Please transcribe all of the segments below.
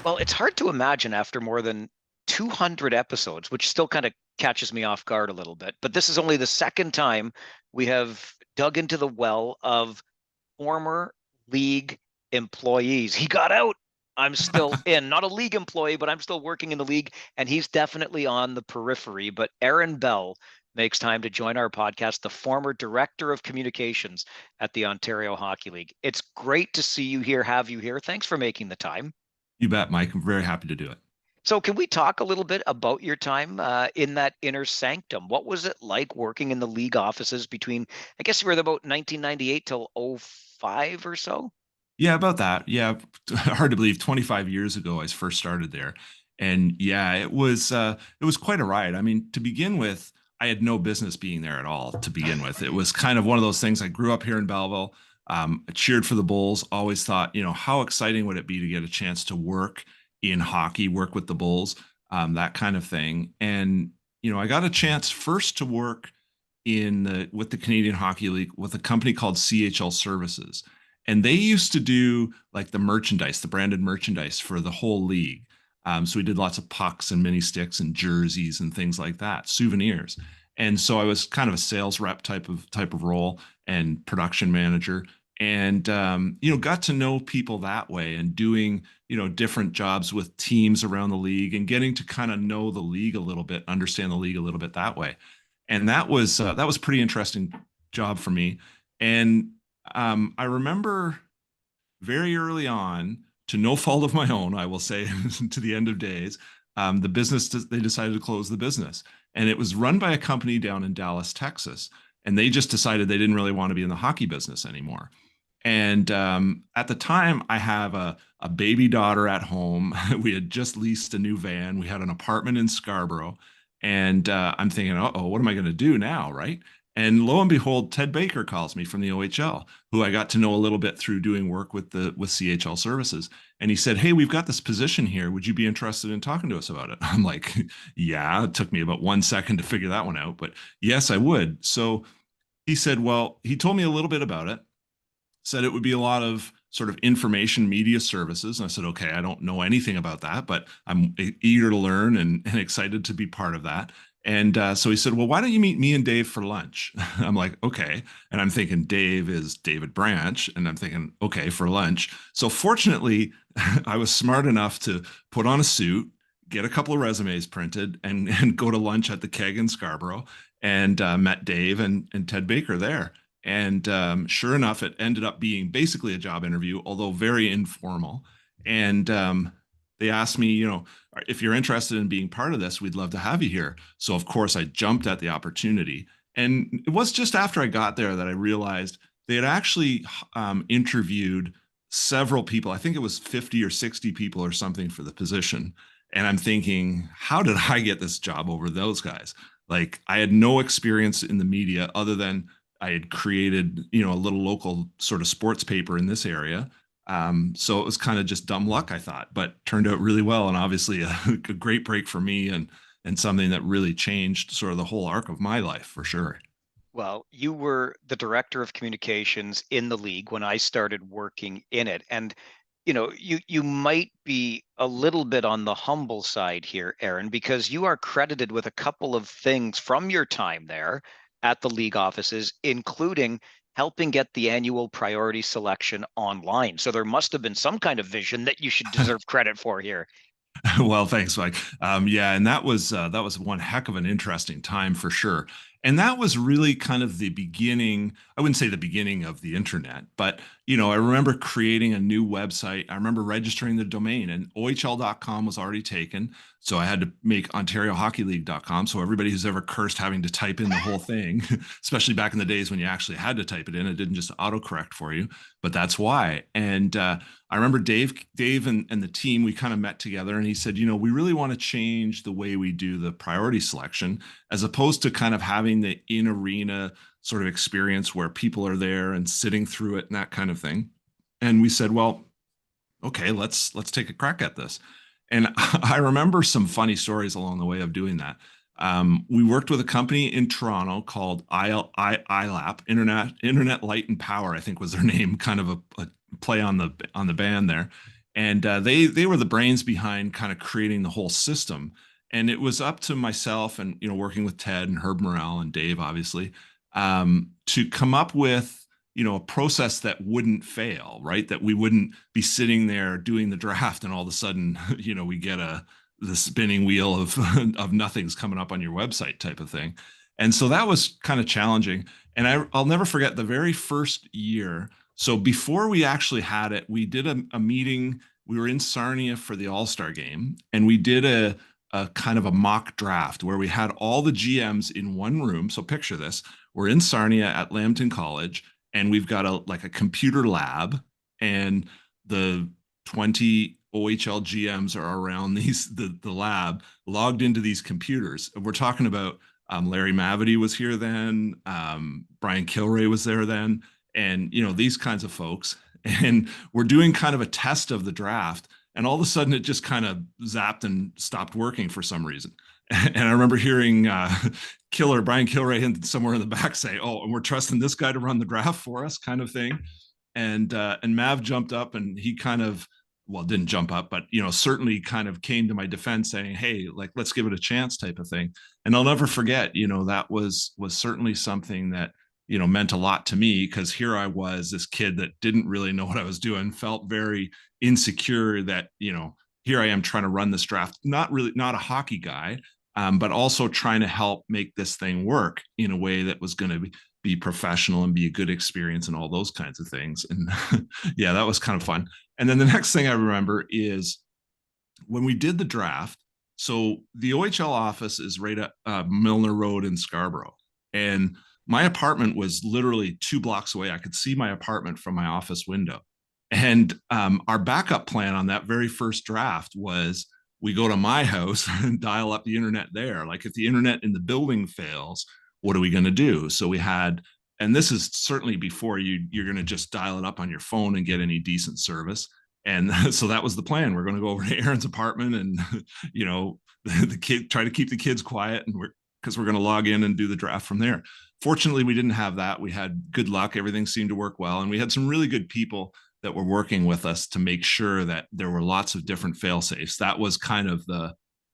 Well, it's hard to imagine after more than 200 episodes, which still kind of catches me off guard a little bit. But this is only the second time we have dug into the well of former league employees. He got out. I'm still in, not a league employee, but I'm still working in the league, and he's definitely on the periphery. But Aaron Bell makes time to join our podcast, the former director of communications at the Ontario Hockey League. It's great to see you here, have you here. Thanks for making the time. You bet, Mike. I'm very happy to do it. So, can we talk a little bit about your time in that inner sanctum? What was it like working in the league offices between, I guess you were about 1998 till '05 or so? Yeah, about that. Yeah, hard to believe. 25 years ago, I first started there, and yeah, it was quite a ride. I mean, to begin with, I had no business being there at all. To begin with, it was kind of one of those things. I grew up here in Belleville. I cheered for the Bulls. Always thought, how exciting would it be to get a chance to work in hockey, work with the Bulls, that kind of thing. And I got a chance first to work with the Canadian Hockey League with a company called CHL Services, and they used to do like the merchandise, the branded merchandise for the whole league. So we did lots of pucks and mini sticks and jerseys and things like that, souvenirs. And so I was kind of a sales rep type of role and production manager, and got to know people that way and doing different jobs with teams around the league and getting to kind of know the league a little bit, understand the league a little bit that way. And that was a pretty interesting job for me. And I remember very early on, to no fault of my own, I will say, to the end of days, the business they decided to close the business, and it was run by a company down in Dallas, Texas, and they just decided they didn't really want to be in the hockey business anymore. And at the time, I have a baby daughter at home. We had just leased a new van. We had an apartment in Scarborough, and I'm thinking, oh, what am I going to do now, right? And lo and behold, Ted Baker calls me from the OHL, who I got to know a little bit through doing work with CHL Services. And he said, "Hey, we've got this position here. Would you be interested in talking to us about it?" I'm like, "Yeah." It took me about 1 second to figure that one out, but yes, I would. So he said, well, he told me a little bit about it, said it would be a lot of sort of information media services. And I said, okay, I don't know anything about that, but I'm eager to learn and excited to be part of that. And so he said, well, why don't you meet me and Dave for lunch? I'm like, okay. And I'm thinking Dave is David Branch. And I'm thinking, okay, for lunch. So fortunately, I was smart enough to put on a suit, get a couple of resumes printed, and go to lunch at the Keg in Scarborough, and met Dave and Ted Baker there. And sure enough, it ended up being basically a job interview, although very informal. And they asked me, if you're interested in being part of this, we'd love to have you here. So, of course, I jumped at the opportunity. And it was just after I got there that I realized they had actually interviewed several people. I think it was 50 or 60 people or something for the position. And I'm thinking, how did I get this job over those guys? Like, I had no experience in the media other than I had created, a little local sort of sports paper in this area. So it was kind of just dumb luck, I thought, but turned out really well. And obviously a great break for me, and something that really changed sort of the whole arc of my life for sure. Well, you were the director of communications in the league when I started working in it. And you might be a little bit on the humble side here, Aaron, because you are credited with a couple of things from your time there at the league offices, including helping get the annual priority selection online. So there must have been some kind of vision that you should deserve credit for here. Well, thanks, Mike. Yeah, and that was one heck of an interesting time for sure. And that was really kind of the beginning. I wouldn't say the beginning of the internet, but I remember creating a new website. I remember registering the domain, and OHL.com was already taken. So I had to make OntarioHockeyLeague.com. So everybody who's ever cursed having to type in the whole thing, especially back in the days when you actually had to type it in, it didn't just autocorrect for you. But that's why. And I remember Dave and the team, we kind of met together, and he said, we really want to change the way we do the priority selection, as opposed to kind of having the in arena sort of experience where people are there and sitting through it and that kind of thing. And we said, well, okay, let's take a crack at this. And I remember some funny stories along the way of doing that. We worked with a company in Toronto called ILAP, Internet Light and Power, I think was their name, kind of a play on the band there. And they were the brains behind kind of creating the whole system. And it was up to myself and working with Ted and Herb Morrell and Dave, obviously, to come up with a process that wouldn't fail, right? That we wouldn't be sitting there doing the draft and all of a sudden we get the spinning wheel of of nothing's coming up on your website type of thing. And so that was kind of challenging. And I'll never forget the very first year. So before we actually had it, we did a meeting. We were in Sarnia for the All-Star game, and we did a kind of a mock draft where we had all the GMs in one room. So picture this: we're in Sarnia at Lambton College, and we've got a computer lab, and the 20 OHL GMs are around the lab, logged into these computers. We're talking about Larry Mavety was here then, Brian Kilray was there then, and these kinds of folks. And we're doing kind of a test of the draft, and all of a sudden it just kind of zapped and stopped working for some reason. And I remember hearing Brian Kilray somewhere in the back say, "Oh, and we're trusting this guy to run the draft for us," kind of thing. And Mav jumped up, and he kind of, well, didn't jump up, but certainly kind of came to my defense saying, "Hey, like, let's give it a chance," type of thing. And I'll never forget, that was certainly something that meant a lot to me, because here I was, this kid that didn't really know what I was doing, felt very insecure that here I am trying to run this draft, not a hockey guy, but also trying to help make this thing work in a way that was going to be professional and be a good experience and all those kinds of things. And yeah, that was kind of fun. And then the next thing I remember is when we did the draft. So the OHL office is right at Milner Road in Scarborough. And my apartment was literally 2 blocks away. I could see my apartment from my office window. And our backup plan on that very first draft was we go to my house and dial up the internet there. Like, if the internet in the building fails, what are we going to do? So we had, and this is certainly before you're going to just dial it up on your phone and get any decent service. And so that was the plan. We're going to go over to Aaron's apartment and, the kid, try to keep the kids quiet, and because we're going to log in and do the draft from there. Fortunately, we didn't have that. We had good luck. Everything seemed to work well. And we had some really good people that were working with us to make sure that there were lots of different fail safes. That was kind of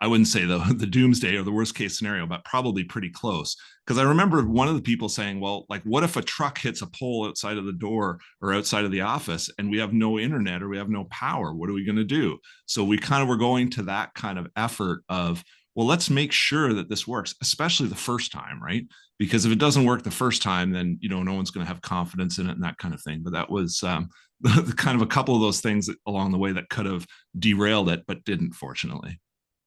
I wouldn't say the doomsday or the worst case scenario, but probably pretty close. Because I remember one of the people saying, well, like, what if a truck hits a pole outside of the door or outside of the office and we have no internet or we have no power? What are we going to do? So we kind of were going to that kind of effort of, well, let's make sure that this works, especially the first time, right? Because if it doesn't work the first time, then, no one's going to have confidence in it and that kind of thing. But that was kind of a couple of those things along the way that could have derailed it, but didn't, fortunately.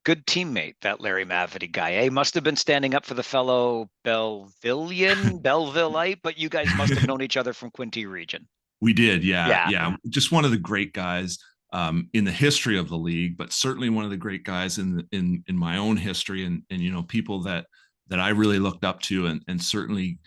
Good teammate, that Larry Mavety guy. Eh? Must have been standing up for the fellow Bellevilleite, but you guys must have known each other from Quinte region. We did, yeah. Just one of the great guys in the history of the league, but certainly one of the great guys in my own history, and people that I really looked up to, and certainly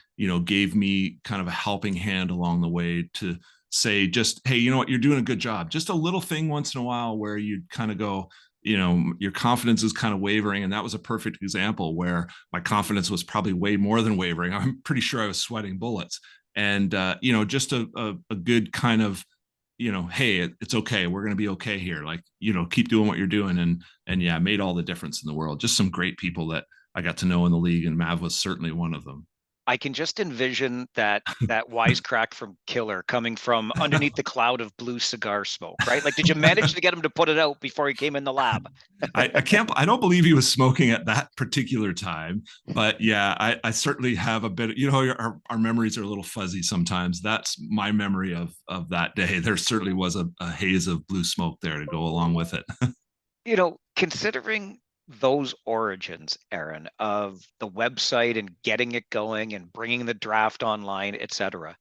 gave me kind of a helping hand along the way to say, just, hey, you know what, you're doing a good job. Just a little thing once in a while where you kind of go, your confidence is kind of wavering. And that was a perfect example where my confidence was probably way more than wavering. I'm pretty sure I was sweating bullets. And, just a good kind of, hey, it's okay. We're going to be okay here. Like, keep doing what you're doing. And yeah, made all the difference in the world. Just some great people that I got to know in the league, and Mav was certainly one of them. I can just envision that wisecrack from Killer coming from underneath the cloud of blue cigar smoke, right? Like, did you manage to get him to put it out before he came in the lab? I don't believe he was smoking at that particular time, but yeah, I certainly have a bit, our memories are a little fuzzy sometimes. That's my memory of that day. There certainly was a haze of blue smoke there to go along with it. Considering those origins, Aaron, of the website and getting it going and bringing the draft online, etc.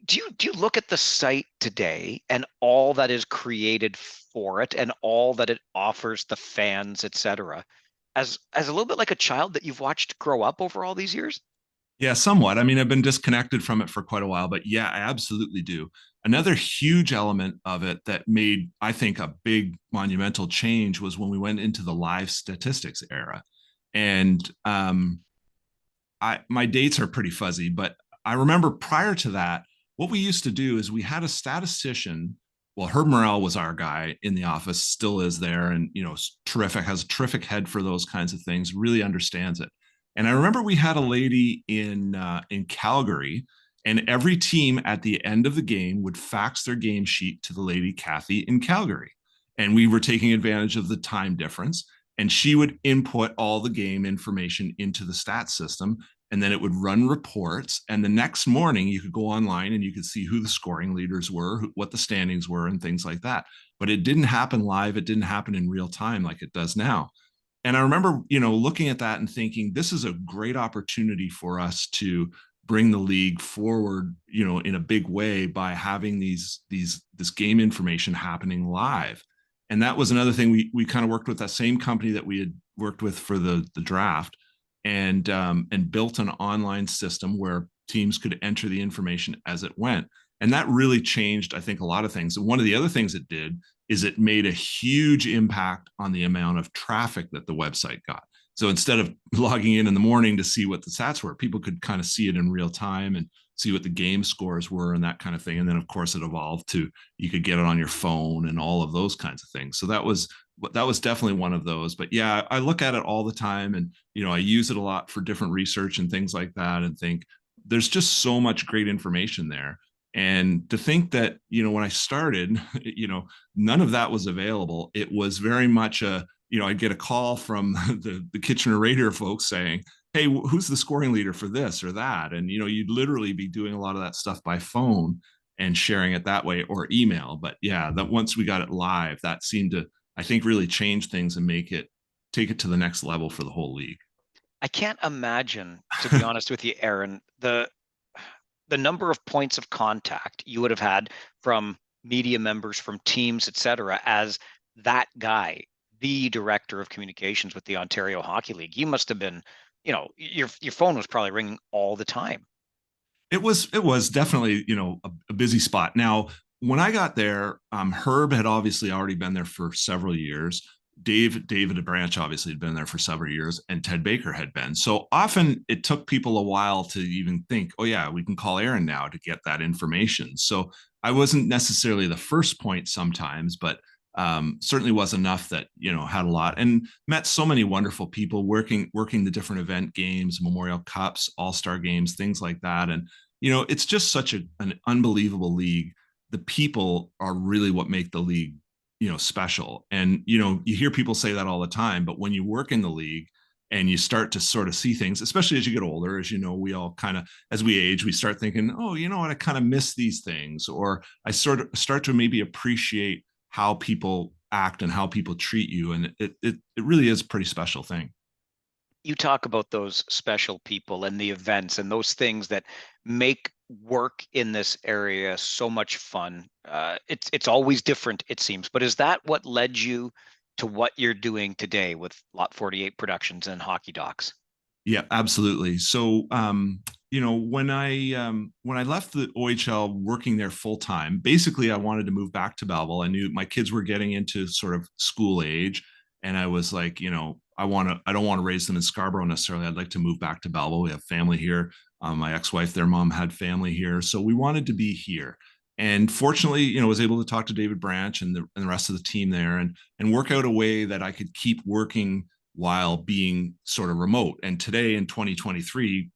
Do you look at the site today and all that is created for it and all that it offers the fans, etc., as a little bit like a child that you've watched grow up over all these years? Yeah, somewhat. I mean, I've been disconnected from it for quite a while, but yeah, I absolutely do. Another huge element of it that made, I think, a big monumental change was when we went into the live statistics era. And my dates are pretty fuzzy, but I remember prior to that, what we used to do is we had a statistician well, Herb Morrell was our guy in the office, still is there, and terrific, has a terrific head for those kinds of things, really understands it. And I remember we had a lady in Calgary, and every team at the end of the game would fax their game sheet to the lady Kathy in Calgary, and we were taking advantage of the time difference. And she would input all the game information into the stats system, and then it would run reports. And the next morning, you could go online and you could see who the scoring leaders were, what the standings were, and things like that. But it didn't happen live. It didn't happen in real time like it does now. And I remember, looking at that and thinking, this is a great opportunity for us to bring the league forward, in a big way by having this game information happening live. And that was another thing we kind of worked with that same company that we had worked with for the draft, and built an online system where teams could enter the information as it went. And that really changed, I think, a lot of things. And one of the other things it did is it made a huge impact on the amount of traffic that the website got. So instead of logging in the morning to see what the stats were, people could kind of see it in real time and see what the game scores were and that kind of thing. And then, of course, it evolved to you could get it on your phone and all of those kinds of things. So that was definitely one of those. But yeah, I look at it all the time, and I use it a lot for different research and things like that, and think there's just so much great information there. And to think that, when I started, none of that was available. It was very much I'd get a call from the Kitchener Raider folks saying, hey, who's the scoring leader for this or that? And, you'd literally be doing a lot of that stuff by phone and sharing it that way, or email. But yeah, that once we got it live, that seemed to, I think, really change things and take it to the next level for the whole league. I can't imagine, to be honest with you, Aaron, the number of points of contact you would have had from media members, from teams, etc., as that guy, the director of communications with the Ontario Hockey League. You must have been, your phone was probably ringing all the time. It was definitely, a busy spot. Now, when I got there, Herb had obviously already been there for several years. David Branch obviously had been there for several years, and Ted Baker had been. So often it took people a while to even think, oh yeah, we can call Aaron now to get that information. So I wasn't necessarily the first point sometimes, but certainly was enough that had a lot, and met so many wonderful people working the different event games, Memorial Cups, All-Star games, things like that. And it's just such an unbelievable league. The people are really what make the league special. And you hear people say that all the time, but when you work in the league and you start to sort of see things, especially as you get older, as we all kind of, as we age, we start thinking, oh, you know what, I kind of miss these things, or I sort of start to maybe appreciate how people act and how people treat you. And it really is a pretty special thing. You talk about those special people and the events and those things that make work in this area so much fun. It's always different, it seems. But is that what led you to what you're doing today with Lot 48 Productions and Hockey Docs? Yeah, absolutely. So, when I left the OHL working there full time, basically I wanted to move back to Belleville. I knew my kids were getting into sort of school age, and I was like, I don't want to raise them in Scarborough necessarily. I'd like to move back to Belleville. We have family here. My ex-wife, their mom had family here, so we wanted to be here. And fortunately, was able to talk to David Branch and the rest of the team there, and work out a way that I could keep working while being sort of remote. And today in 2023,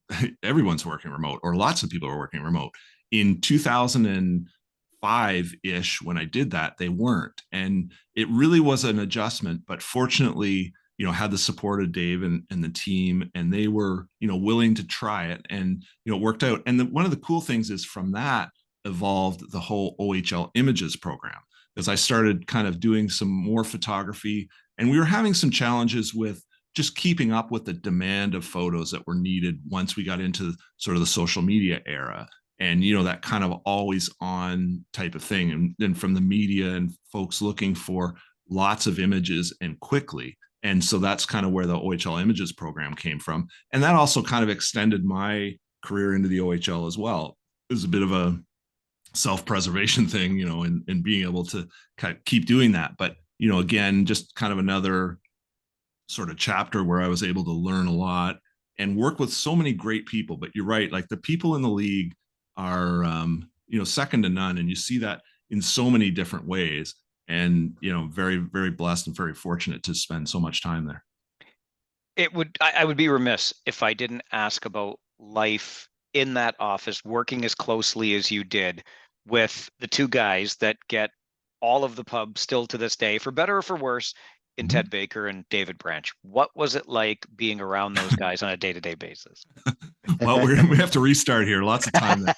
everyone's working remote, or lots of people are working remote. In 2005-ish, when I did that, they weren't. And it really was an adjustment, but fortunately, had the support of Dave and the team, and they were, willing to try it, and, it worked out. And one of the cool things is from that evolved the whole OHL Images program, as I started kind of doing some more photography, and we were having some challenges with just keeping up with the demand of photos that were needed once we got into sort of the social media era, and that kind of always on type of thing, and then from the media and folks looking for lots of images and quickly. And so that's kind of where the OHL Images program came from, and that also kind of extended my career into the OHL as well. It was a bit of a self-preservation thing, and being able to kind of keep doing that. But again, just kind of another sort of chapter where I was able to learn a lot and work with so many great people. But you're right, like the people in the league are, second to none. And you see that in so many different ways. And, very, very blessed and very fortunate to spend so much time there. I would be remiss if I didn't ask about life in that office, working as closely as you did with the two guys that get all of the pub still to this day, for better or for worse, in Mhm. Ted Baker and David Branch. What was it like being around those guys on a day-to-day basis? Well, we have to restart here. Lots of time there.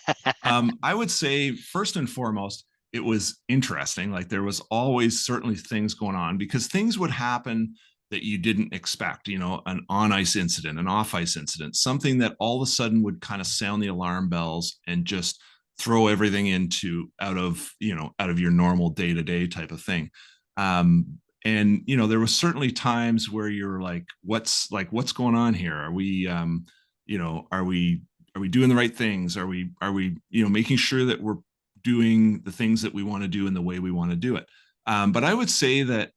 I would say first and foremost, it was interesting. Like there was always certainly things going on because things would happen that you didn't expect, an on ice incident, an off ice incident, something that all of a sudden would kind of sound the alarm bells and just throw everything into out of your normal day to day type of thing. And there was certainly times where you're like, what's going on here? Are we, are we doing the right things? Are we making sure that we're doing the things that we want to do in the way we want to do it? But I would say that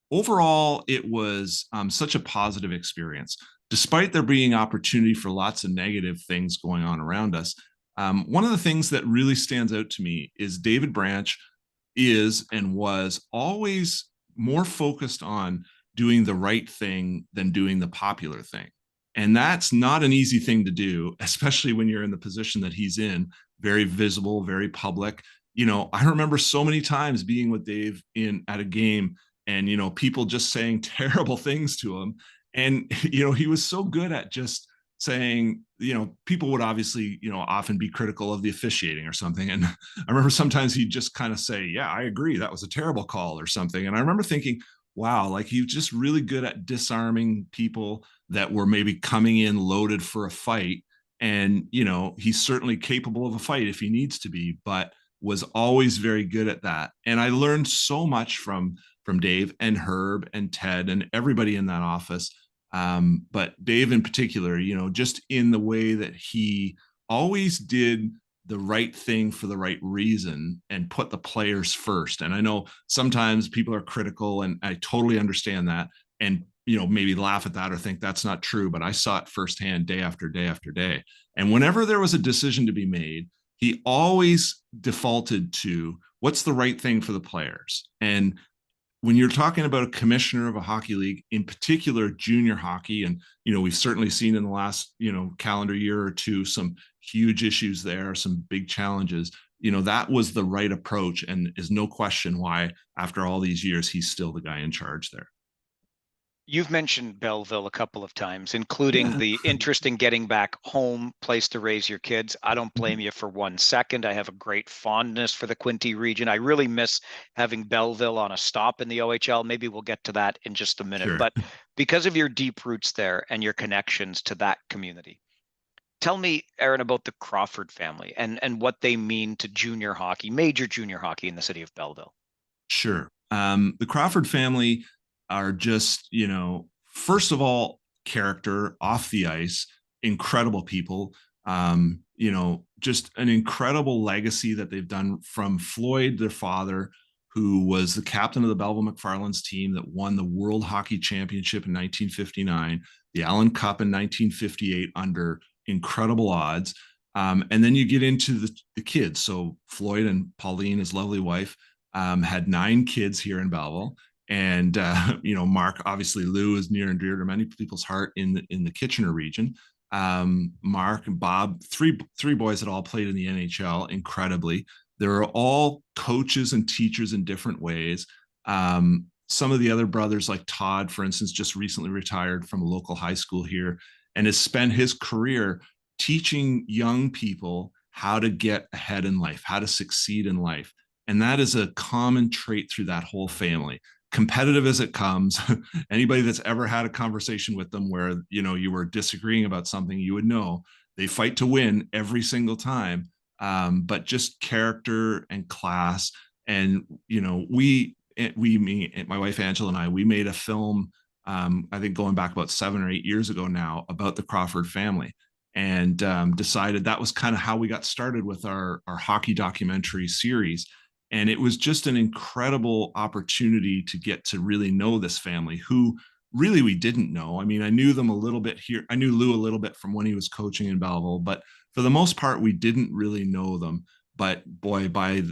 overall, it was such a positive experience, despite there being opportunity for lots of negative things going on around us. One of the things that really stands out to me is David Branch is and was always more focused on doing the right thing than doing the popular thing. And that's not an easy thing to do, especially when you're in the position that he's in, very visible, very public. I remember so many times being with Dave at a game and, people just saying terrible things to him. And, he was so good at just saying, people would obviously, often be critical of the officiating or something. And I remember sometimes he'd just kind of say, yeah, I agree. That was a terrible call or something. And I remember thinking, wow, like he was just really good at disarming people that were maybe coming in loaded for a fight. And, he's certainly capable of a fight if he needs to be, but was always very good at that. And I learned so much from Dave and Herb and Ted and everybody in that office. But Dave in particular, just in the way that he always did the right thing for the right reason and put the players first. And I know sometimes people are critical, and I totally understand that. And maybe laugh at that or think that's not true, but I saw it firsthand day after day after day. And whenever there was a decision to be made, he always defaulted to what's the right thing for the players. And when you're talking about a commissioner of a hockey league, in particular junior hockey, and we've certainly seen in the last calendar year or two some huge issues there, some big challenges. That was the right approach, and is no question why after all these years he's still the guy in charge there. You've mentioned Belleville a couple of times, including Yeah. the interest in getting back home, place to raise your kids. I don't blame you for 1 second. I have a great fondness for the Quinte region. I really miss having Belleville on a stop in the OHL. Maybe we'll get to that in just a minute. Sure. But because of your deep roots there and your connections to that community, tell me, Aaron, about the Crawford family and what they mean to junior hockey, major junior hockey in the city of Belleville. Sure. The Crawford family are just, first of all, character off the ice, incredible people. Just an incredible legacy that they've done from Floyd, their father, who was the captain of the Belleville McFarland's team that won the World Hockey Championship in 1959, the Allen Cup in 1958 under incredible odds. And then you get into the kids. So Floyd and Pauline, his lovely wife, had 9 kids here in Belleville. And Mark, obviously, Lou is near and dear to many people's heart in the Kitchener region. Mark and Bob, three boys that all played in the NHL incredibly. They're all coaches and teachers in different ways. Some of the other brothers, like Todd, for instance, just recently retired from a local high school here and has spent his career teaching young people how to get ahead in life, how to succeed in life. And that is a common trait through that whole family. Competitive as it comes. Anybody that's ever had a conversation with them where you were disagreeing about something, you would know they fight to win every single time. But just character and class. And me, my wife Angela and I, we made a film. I think going back about 7 or 8 years ago now about the Crawford family, and decided that was kind of how we got started with our hockey documentary series. And it was just an incredible opportunity to get to really know this family who really we didn't know. I mean, I knew them a little bit here. I knew Lou a little bit from when he was coaching in Belleville, but for the most part, we didn't really know them. But boy, by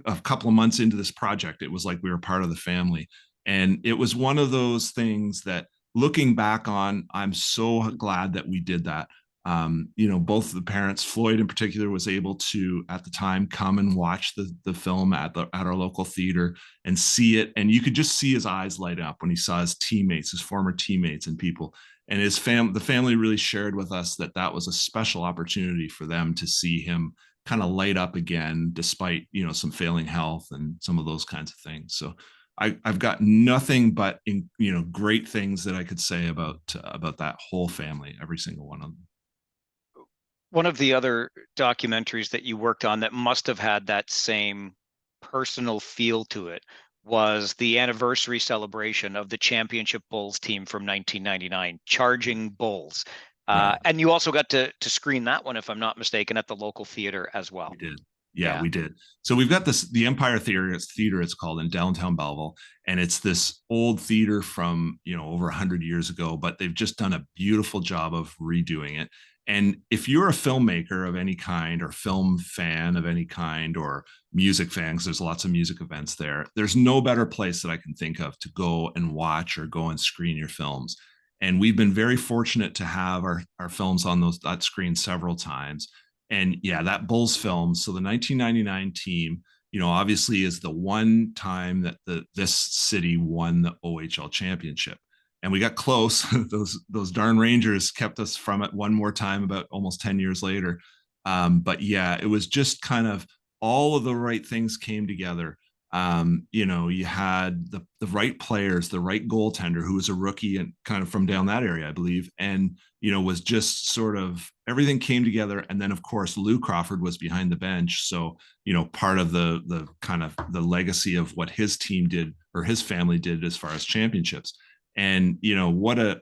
a couple of months into this project, it was like we were part of the family. And it was one of those things that, looking back on, I'm so glad that we did that. Both the parents, Floyd in particular, was able to at the time come and watch the film at our local theater and see it, and you could just see his eyes light up when he saw his teammates, his former teammates, and people. And the family really shared with us that that was a special opportunity for them to see him kind of light up again, despite some failing health and some of those kinds of things. So I've got nothing but great things that I could say about that whole family, every single one of them. One of the other documentaries that you worked on that must have had that same personal feel to it was the anniversary celebration of the championship Bulls team from 1999, Charging Bulls. Right. And you also got to screen that one, if I'm not mistaken, at the local theater as well. We did. Yeah, Yeah. we did. So we've got the Empire Theater, it's called, in downtown Belleville. And it's this old theater from, over 100 years ago, but they've just done a beautiful job of redoing it. And if you're a filmmaker of any kind, or film fan of any kind, or music fans, there's lots of music events there. There's no better place that I can think of to go and watch or go and screen your films. And we've been very fortunate to have our films on that screen several times. And yeah, that Bulls film. So the 1999 team, obviously is the one time that this city won the OHL championship. And we got close. those darn Rangers kept us from it one more time about almost 10 years later. But yeah, it was just kind of all of the right things came together. You had the right players, the right goaltender, who was a rookie and kind of from down that area, I believe, and was just sort of everything came together. And then of course Lou Crawford was behind the bench, so part of the kind of the legacy of what his team did, or his family did, as far as championships. And what a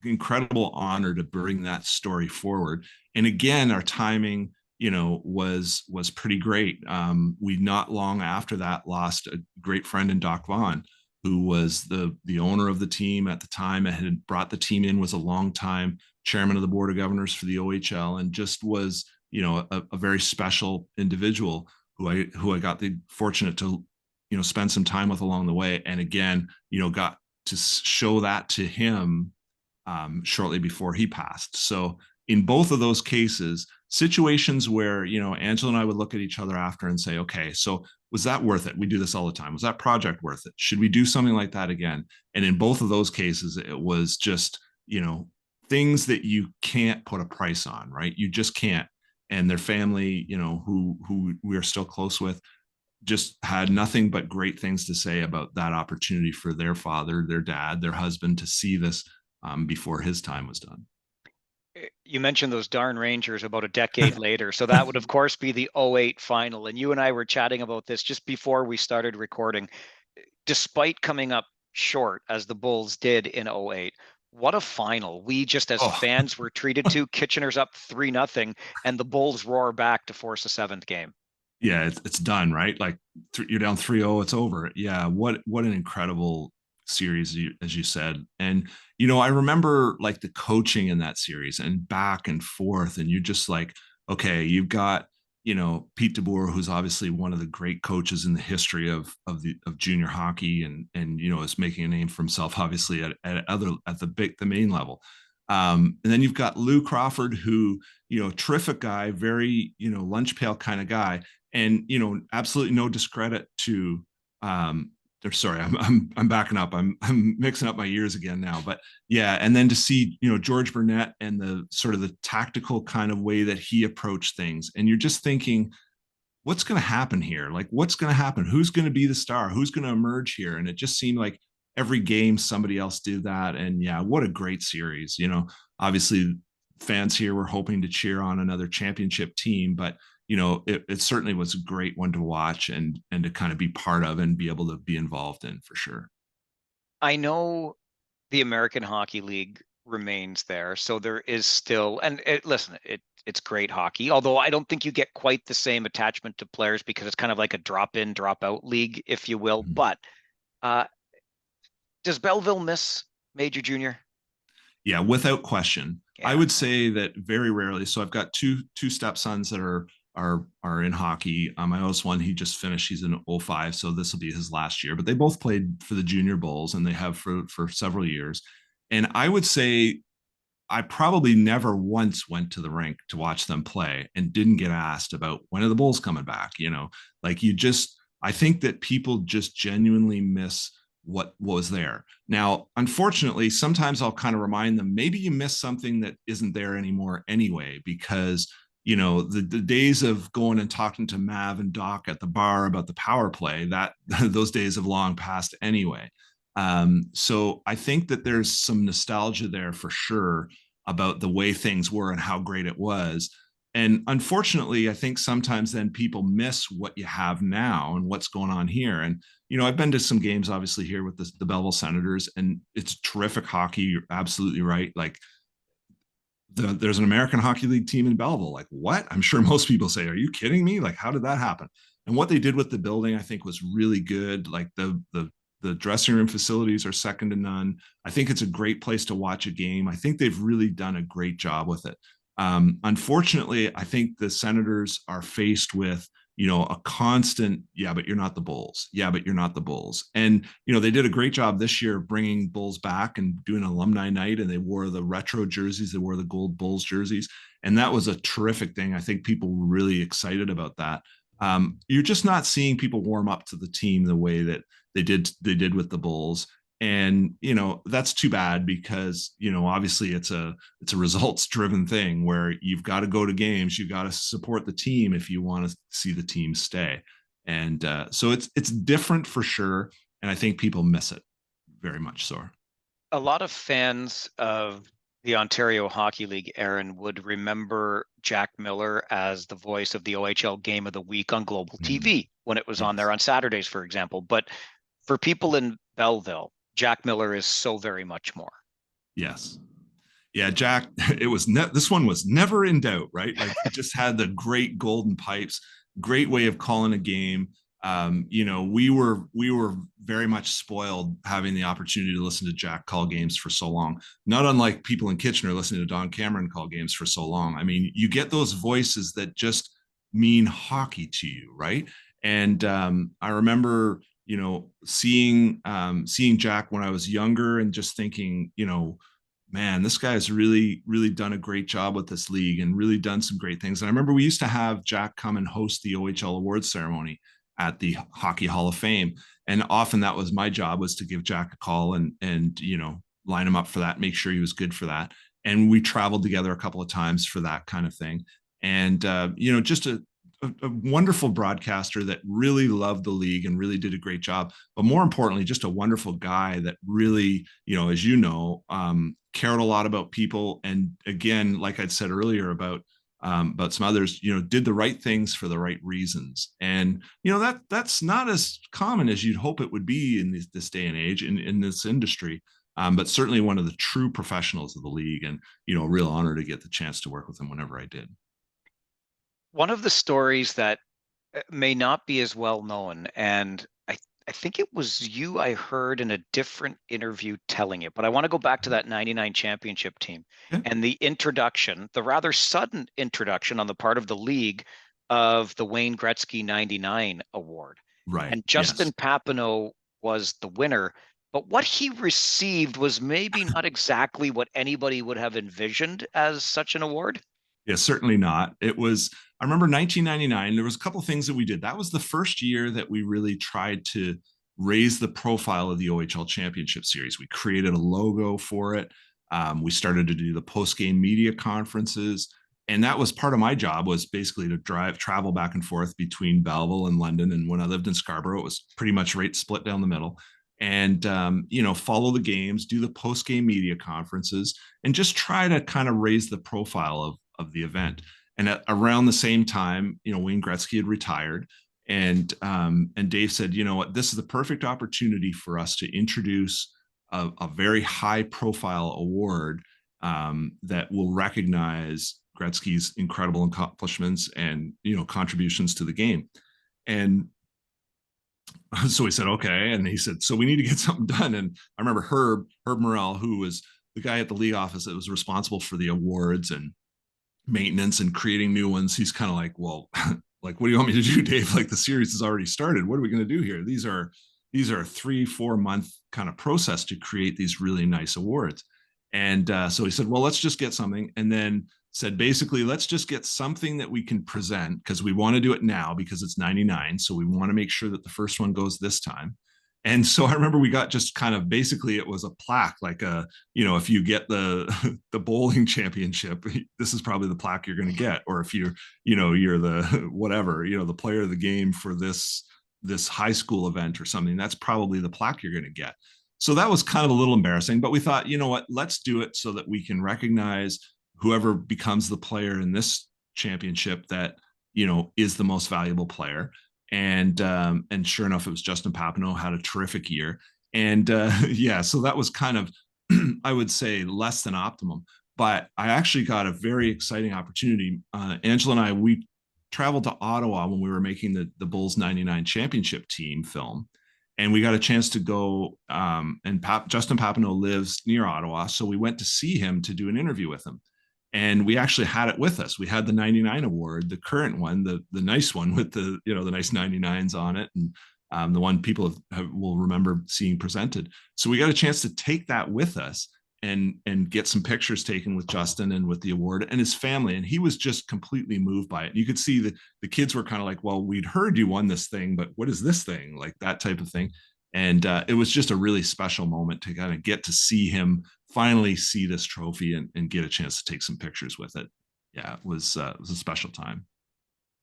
incredible honor to bring that story forward. And again, our timing was pretty great. We not long after that lost a great friend in Doc Vaughn, who was the owner of the team at the time, and had brought the team in, was a long time chairman of the board of governors for the OHL, and just was a very special individual who I got the fortunate to spend some time with along the way. And again, got to show that to him shortly before he passed. So in both of those cases, situations where Angela and I would look at each other after and say, okay, so was that worth it? We do this all the time. Was that project worth it? Should we do something like that again? And in both of those cases, it was just things that you can't put a price on, right? You just can't. And their family, who we are still close with, just had nothing but great things to say about that opportunity for their father, their dad, their husband, to see this before his time was done. You mentioned those darn Rangers about a decade later. So that would, of course, be the '08 final. And you and I were chatting about this just before we started recording. Despite coming up short, as the Bulls did in '08, what a final. We just, as Oh, fans, were treated to. Kitchener's up 3-0, and the Bulls roar back to force a seventh game. yeah, it's done, right? Like you're down 3-0, it's over. Yeah, what an incredible series, as you said. And I remember like the coaching in that series, and back and forth, and you're just like, okay, you've got Pete DeBoer, who's obviously one of the great coaches in the history of junior hockey, and is making a name for himself, obviously at the main level. And then you've got Lou Crawford, who terrific guy, very lunch pail kind of guy, and absolutely no discredit to sorry, I'm backing up. I'm mixing up my years again now. But yeah, and then to see George Burnett and the sort of the tactical kind of way that he approached things, and you're just thinking, what's going to happen here? Like, what's going to happen? Who's going to be the star? Who's going to emerge here? And it just seemed like every game somebody else did that. And yeah, what a great series. Obviously fans here were hoping to cheer on another championship team, but it certainly was a great one to watch and to kind of be part of and be able to be involved in, for sure. I know the American Hockey League remains there, so there is still, and listen, it's great hockey, although I don't think you get quite the same attachment to players, because it's kind of like a drop in, drop out league, if you will. Mm-hmm. But uh, does Belleville miss Major Junior? Yeah, without question. I Yeah. would say that very rarely. So I've got two stepsons that are are in hockey. My oldest one, he just finished. He's in 05, so this will be his last year. But they both played for the junior Bulls, and they have for several years. And I would say I probably never once went to the rink to watch them play and didn't get asked about when are the Bulls coming back. Like I think that people just genuinely miss what was there. Now, unfortunately, sometimes I'll kind of remind them maybe you missed something that isn't there anymore anyway, because the days of going and talking to Mav and Doc at the bar about the power play, that those days have long passed anyway. So I think that there's some nostalgia there for sure about the way things were and how great it was. And unfortunately, I think sometimes then people miss what you have now and what's going on here. And, I've been to some games, obviously, here with the Belleville Senators, and it's terrific hockey. You're absolutely right. Like, there's an American Hockey League team in Belleville. Like, what? I'm sure most people say, are you kidding me? Like, how did that happen? And what they did with the building, I think, was really good. Like the dressing room facilities are second to none. I think it's a great place to watch a game. I think they've really done a great job with it. Unfortunately, I think the Senators are faced with, a constant, yeah, but you're not the Bulls. Yeah, but you're not the Bulls. And, they did a great job this year bringing Bulls back and doing an alumni night, and they wore the retro jerseys. They wore the gold Bulls jerseys. And that was a terrific thing. I think people were really excited about that. You're just not seeing people warm up to the team the way that they did with the Bulls. And that's too bad, because obviously it's a results driven thing where you've got to go to games, you've got to support the team if you want to see the team stay. And so it's different for sure, and I think people miss it very much. So A lot of fans of the Ontario Hockey League, Aaron, would remember Jack Miller as the voice of the OHL Game of the Week on Global TV when it was on there on Saturdays, for example. But for people in Belleville, Jack Miller is so very much more. Yes. Yeah, Jack, this one was never in doubt, right? Like, he just had the great golden pipes, great way of calling a game. We were very much spoiled having the opportunity to listen to Jack call games for so long. Not unlike people in Kitchener listening to Don Cameron call games for so long. I mean, you get those voices that just mean hockey to you, right? And I remember, seeing Jack when I was younger and just thinking, man, this guy has really, really done a great job with this league and really done some great things. And I remember we used to have Jack come and host the OHL awards ceremony at the Hockey Hall of Fame. And often that was my job, was to give Jack a call and line him up for that, make sure he was good for that. And we traveled together a couple of times for that kind of thing. And, just a wonderful broadcaster that really loved the league and really did a great job. But more importantly, just a wonderful guy that really, as cared a lot about people. And again, like I'd said earlier about some others, did the right things for the right reasons. And, that's not as common as you'd hope it would be in this day and age in this industry. But certainly one of the true professionals of the league, and, a real honor to get the chance to work with him whenever I did. One of the stories that may not be as well known, and I think it was you I heard in a different interview telling it, but I want to go back to that 99 championship team and the introduction, the rather sudden introduction on the part of the league of the Wayne Gretzky 99 award. Right. And Justin Papineau was the winner, but what he received was maybe not exactly what anybody would have envisioned as such an award. Yeah, certainly not. I remember 1999, there was a couple of things that we did. That was the first year that we really tried to raise the profile of the OHL Championship Series. We created a logo for it. We started to do the post-game media conferences. And that was part of my job, was basically to travel back and forth between Belleville and London. And when I lived in Scarborough, it was pretty much right split down the middle. And, follow the games, do the post-game media conferences, and just try to kind of raise the profile of the event. And around the same time, Wayne Gretzky had retired, and Dave said, you know what, this is the perfect opportunity for us to introduce a very high profile award that will recognize Gretzky's incredible accomplishments and, contributions to the game. And so we said, okay. And he said, so we need to get something done. And I remember Herb Morrell, who was the guy at the league office that was responsible for the awards and maintenance and creating new ones. He's kind of like, well, like, what do you want me to do, Dave? Like, the series has already started. What are we going to do here? These are 3-4 month kind of process to create these really nice awards. And so he said, well, let's just get something. And then said, basically, let's just get something that we can present because we want to do it now because it's 99. So we want to make sure that the first one goes this time. And so I remember we got just kind of basically it was a plaque, like if you get the the bowling championship, this is probably the plaque you're going to get. Or if you're the whatever, the player of the game for this high school event or something, that's probably the plaque you're going to get. So that was kind of a little embarrassing, but we thought, you know what, let's do it so that we can recognize whoever becomes the player in this championship that is the most valuable player. And sure enough, it was Justin Papineau, had a terrific year. And yeah, so that was kind of I would say less than optimum, but I actually got a very exciting opportunity. Angela and I, we traveled to Ottawa when we were making the Bulls 99 championship team film, and we got a chance to go, and Justin Papineau lives near Ottawa, so we went to see him to do an interview with him. And we actually had it with us. We had the 99 award, the current one, the nice one with the nice 99s on it, and the one people will remember seeing presented. So we got a chance to take that with us and get some pictures taken with Justin and with the award and his family. And he was just completely moved by it. You could see that the kids were kind of like, well, we'd heard you won this thing, but what is this thing? Like that type of thing. And it was just a really special moment to kind of get to see him finally see this trophy and get a chance to take some pictures with it. Yeah, it was a special time.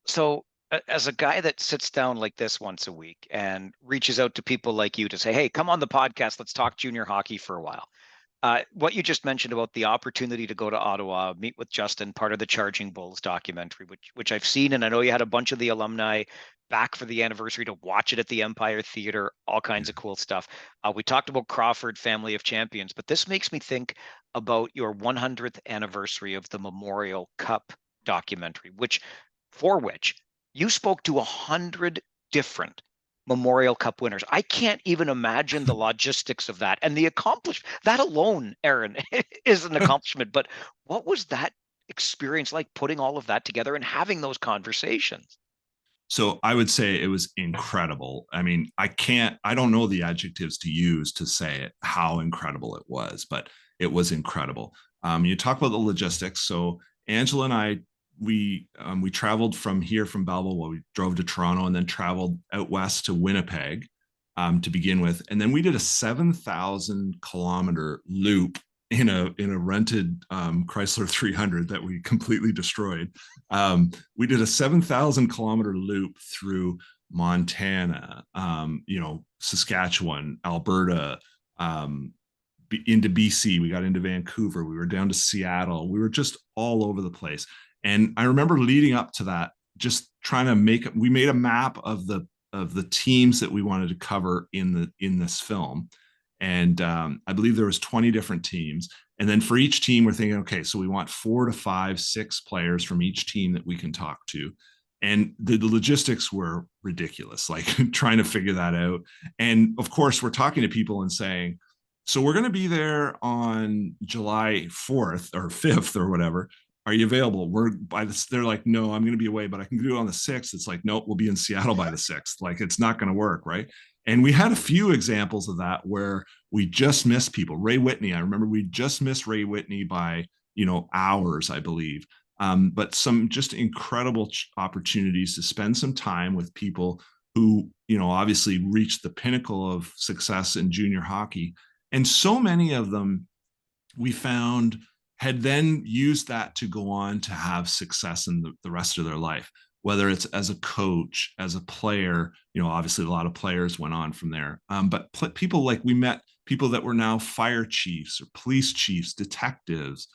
So as a guy that sits down like this once a week and reaches out to people like you to say, hey, come on the podcast, let's talk junior hockey for a while. What you just mentioned about the opportunity to go to Ottawa, meet with Justin, part of the Charging Bulls documentary, which I've seen, and I know you had a bunch of the alumni back for the anniversary to watch it at the Empire Theater, all kinds of cool stuff. We talked about Crawford, Family of Champions, but this makes me think about your 100th anniversary of the Memorial Cup documentary, for which you spoke to 100 different Memorial Cup winners. I can't even imagine the logistics of that and the accomplishment. That alone, Aaron, is an accomplishment. But what was that experience like, putting all of that together and having those conversations? So I would say it was incredible. I mean, I don't know the adjectives to use to say it, how incredible it was, but it was incredible. You talk about the logistics. So Angela and I, we traveled from Belleville. Well, we drove to Toronto and then traveled out west to Winnipeg to begin with, and then we did a 7,000-kilometer loop in a rented Chrysler 300 that we completely destroyed. We did a 7,000-kilometer loop through Montana, Saskatchewan, Alberta, into BC. We got into Vancouver. We were down to Seattle. We were just all over the place. And I remember leading up to that, just trying to we made a map of the teams that we wanted to cover in this film. And I believe there was 20 different teams. And then for each team, we're thinking, okay, so we want 4 to 5, 6 players from each team that we can talk to. And the logistics were ridiculous, like trying to figure that out. And of course, we're talking to people and saying, so we're going to be there on July 4th or 5th or whatever. Are you available? They're like, no, I'm going to be away, but I can do it on the 6th. It's like, nope, we'll be in Seattle by the 6th. Like, it's not going to work, right? And we had a few examples of that where we just missed people. Ray Whitney, I remember we just missed Ray Whitney by, hours, I believe. But some just incredible opportunities to spend some time with people who, obviously reached the pinnacle of success in junior hockey. And so many of them we found had then used that to go on to have success in the rest of their life, whether it's as a coach, as a player. Obviously a lot of players went on from there. But people, like, we met people that were now fire chiefs or police chiefs, detectives,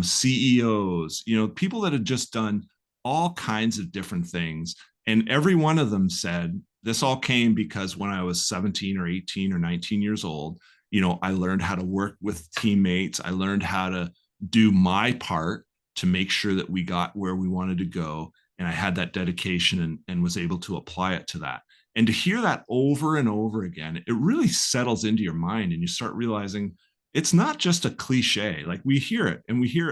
CEOs, people that had just done all kinds of different things. And every one of them said, this all came because when I was 17 or 18 or 19 years old, I learned how to work with teammates. I learned how to do my part to make sure that we got where we wanted to go. And I had that dedication and was able to apply it to that. And to hear that over and over again, it really settles into your mind and you start realizing it's not just a cliche. Like, we hear it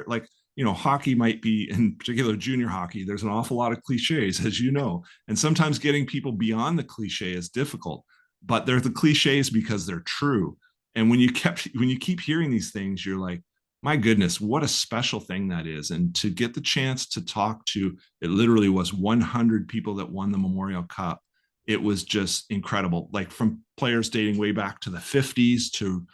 like, hockey might be, in particular junior hockey, there's an awful lot of cliches, as you know, and sometimes getting people beyond the cliche is difficult, but they're the cliches because they're true. And when you keep hearing these things, you're like, my goodness, what a special thing that is. And to get the chance to talk to, it literally was 100 people that won the Memorial Cup. It was just incredible. Like from players dating way back to the 50s to,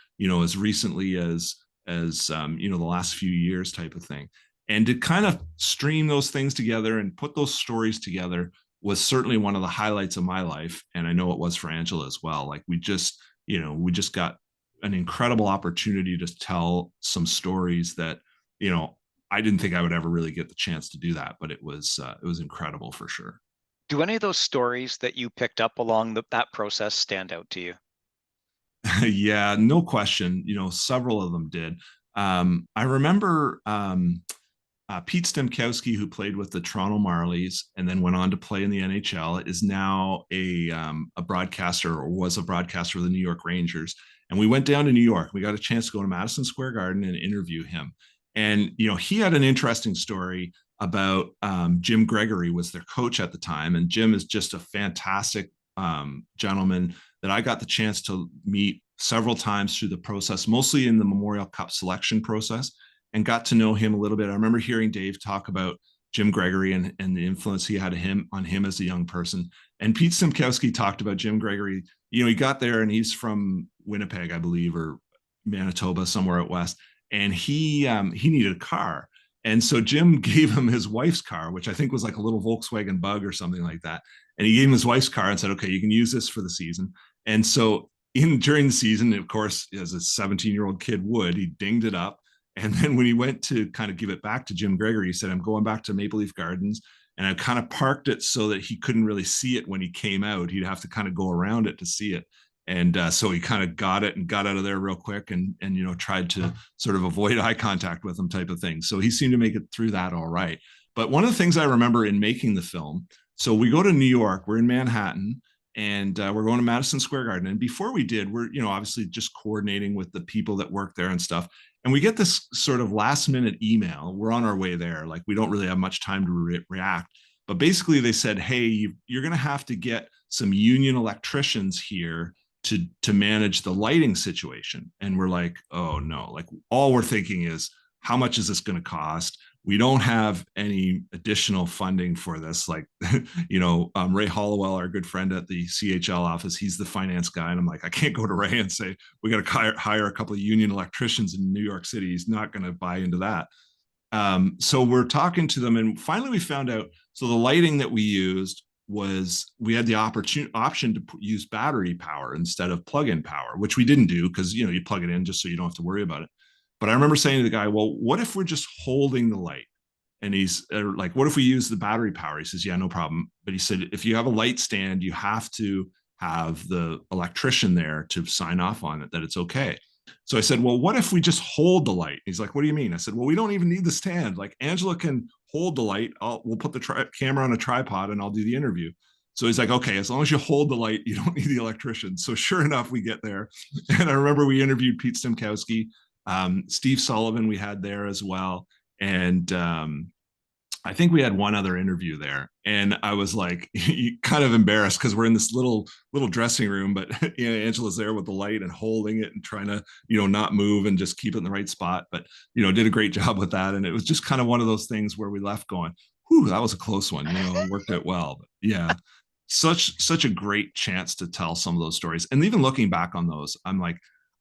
as recently as the last few years type of thing. And to kind of stream those things together and put those stories together was certainly one of the highlights of my life. And I know it was for Angela as well. Like we just got an incredible opportunity to tell some stories that, I didn't think I would ever really get the chance to do that, but it was incredible for sure. Do any of those stories that you picked up along that process stand out to you? Yeah, no question. Several of them did. I remember Pete Stemkowski, who played with the Toronto Marlies and then went on to play in the NHL, is now a broadcaster, or was a broadcaster of the New York Rangers. And we went down to New York. We got a chance to go to Madison Square Garden and interview him. And he had an interesting story about Jim Gregory was their coach at the time, and Jim is just a fantastic gentleman that I got the chance to meet several times through the process, mostly in the Memorial Cup selection process, and got to know him a little bit. I remember hearing Dave talk about Jim Gregory and the influence he had on him as a young person. And Pete Stemkowski talked about Jim Gregory. He got there and he's from Winnipeg, I believe, or Manitoba, somewhere out west. And he needed a car. And so Jim gave him his wife's car, which I think was like a little Volkswagen Bug or something like that. And he gave him his wife's car and said, okay, you can use this for the season. And so during the season, of course, as a 17-year-old kid would, he dinged it up. And then when he went to kind of give it back to Jim Gregory, he said, I'm going back to Maple Leaf Gardens. And I kind of parked it so that he couldn't really see it when he came out. He'd have to kind of go around it to see it. And so he kind of got it and got out of there real quick and tried to sort of avoid eye contact with him type of thing. So he seemed to make it through that all right. But one of the things I remember in making the film, so we go to New York, we're in Manhattan, and we're going to Madison Square Garden. And before we did, we're, obviously just coordinating with the people that work there and stuff. And we get this sort of last minute email. We're on our way there. Like we don't really have much time to react. But basically they said, hey, you're going to have to get some union electricians here to manage the lighting situation. And we're like, oh no, like all we're thinking is, how much is this going to cost? We don't have any additional funding for this. Like, Ray Hollowell, our good friend at the CHL office, he's the finance guy. And I'm like, I can't go to Ray and say, we got to hire a couple of union electricians in New York City. He's not going to buy into that. So we're talking to them, and finally we found out, so the lighting that we used was, we had the option to use battery power instead of plug-in power, which we didn't do because, you plug it in just so you don't have to worry about it. But I remember saying to the guy, well, what if we're just holding the light? And he's like, what if we use the battery power? He says, yeah, no problem. But he said, if you have a light stand, you have to have the electrician there to sign off on it, that it's okay. So I said, well, what if we just hold the light? He's like, what do you mean? I said, well, we don't even need the stand. Like Angela can hold the light. We'll put the camera on a tripod and I'll do the interview. So he's like, okay, as long as you hold the light, you don't need the electrician. So sure enough, we get there. And I remember we interviewed Pete Stemkowski, Steve Sullivan we had there as well. And I think we had one other interview there, and I was like kind of embarrassed because we're in this little dressing room, but Angela's there with the light and holding it and trying to not move and just keep it in the right spot. But did a great job with that, and it was just kind of one of those things where we left going, "Whew, that was a close one." It worked out well. But yeah, such a great chance to tell some of those stories, and even looking back on those, I'm like,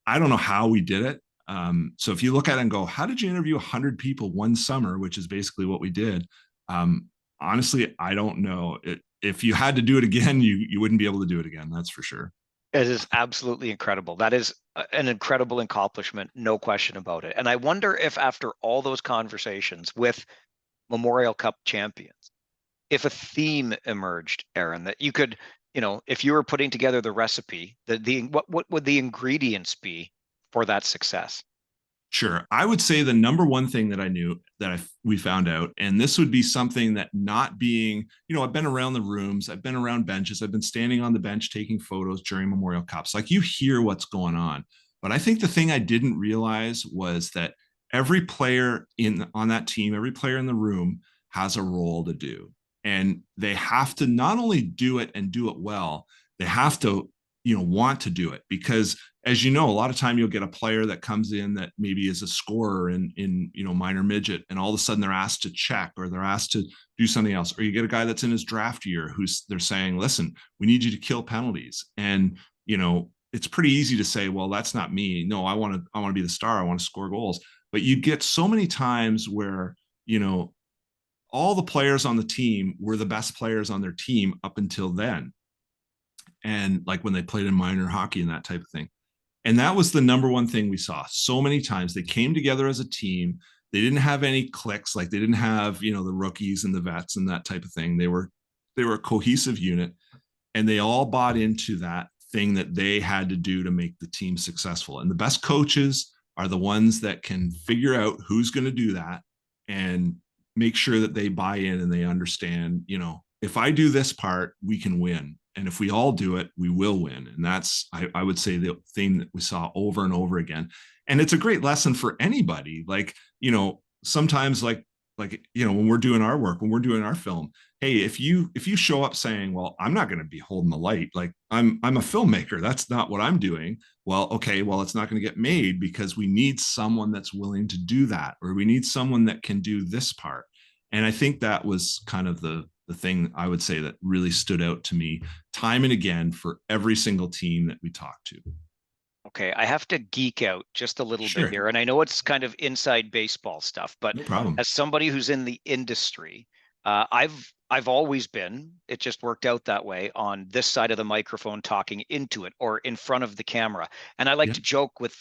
I don't know how we did it. So if you look at it and go, how did you interview 100 people one summer, which is basically what we did? Honestly, I don't know. If you had to do it again, you wouldn't be able to do it again. That's for sure. It is absolutely incredible. That is an incredible accomplishment, no question about it. And I wonder if after all those conversations with Memorial Cup champions, if a theme emerged, Aaron, that you could, if you were putting together the recipe, what would the ingredients be for that success? Sure. I would say the number one thing that I knew that we found out, and this would be something that not being, I've been around the rooms, I've been around benches, I've been standing on the bench taking photos during Memorial Cups. Like you hear what's going on. But I think the thing I didn't realize was that every player on that team, every player in the room has a role to do. And they have to not only do it and do it well, they have to, want to do it, because as you know, a lot of time you'll get a player that comes in that maybe is a scorer in minor midget, and all of a sudden they're asked to check, or they're asked to do something else. Or you get a guy that's in his draft year they're saying, listen, we need you to kill penalties. And, it's pretty easy to say, well, that's not me. No, I want to be the star. I want to score goals. But you get so many times where, all the players on the team were the best players on their team up until then. And like when they played in minor hockey and that type of thing. And that was the number one thing we saw so many times. They came together as a team. They didn't have any cliques. Like they didn't have, the rookies and the vets and that type of thing. They were a cohesive unit, and they all bought into that thing that they had to do to make the team successful. And the best coaches are the ones that can figure out who's going to do that and make sure that they buy in and they understand, if I do this part, we can win. And if we all do it, we will win. And that's, I would say, the theme that we saw over and over again. And it's a great lesson for anybody. Like, sometimes like, when we're doing our work, when we're doing our film, hey, if you show up saying, well, I'm not going to be holding the light, like I'm a filmmaker, that's not what I'm doing. Well, okay, well, it's not going to get made, because we need someone that's willing to do that, or we need someone that can do this part. And I think that was kind of the thing I would say that really stood out to me time and again for every single team that we talked to. Okay, I have to geek out just a little Sure. bit here. And I know it's kind of inside baseball stuff, but No problem. as somebody who's in the industry, I've always been, it just worked out that way, on this side of the microphone talking into it or in front of the camera. And I like Yeah. to joke with